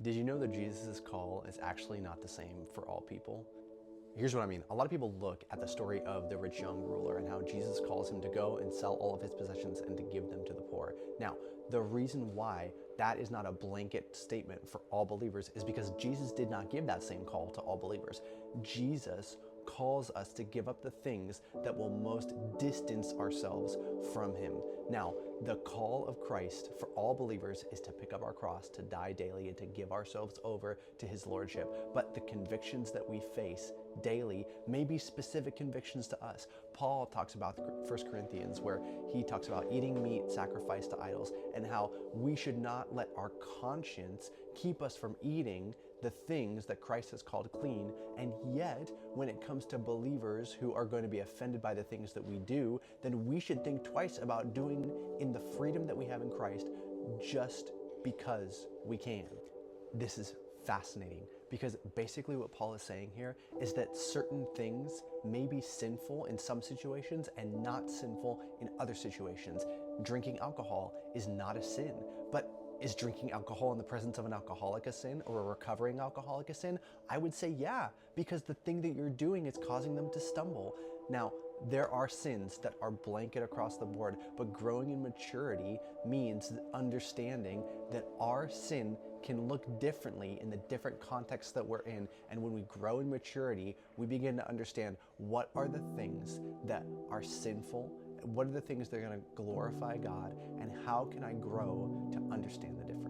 Did you know that Jesus' call is actually not the same for all people? Here's what I mean. A lot of people look at the story of the rich young ruler and how Jesus calls him to go and sell all of his possessions and to give them to the poor. Now, the reason why that is not a blanket statement for all believers is because Jesus did not give that same call to all believers. Jesus calls us to give up the things that will most distance ourselves from him. Now, the call of Christ for all believers is to pick up our cross, to die daily, and to give ourselves over to his lordship. But the convictions that we face daily may be specific convictions to us. Paul talks about 1 Corinthians, where he talks about eating meat sacrificed to idols and how we should not let our conscience keep us from eating the things that Christ has called clean. And yet, when it comes to believers who are going to be offended by the things that we do, then we should think twice about doing in the freedom that we have in Christ just because we can. This is fascinating because basically what Paul is saying here is that certain things may be sinful in some situations and not sinful in other situations. Drinking alcohol is not a sin, but is drinking alcohol in the presence of an alcoholic a sin, or a recovering alcoholic a sin? I would say yeah, because the thing that you're doing is causing them to stumble. Now, there are sins that are blanket across the board, but growing in maturity means understanding that our sin can look differently in the different contexts that we're in. And when we grow in maturity, we begin to understand what are the things that are sinful, what are the things that are going to glorify God, and how can I grow to understand the difference.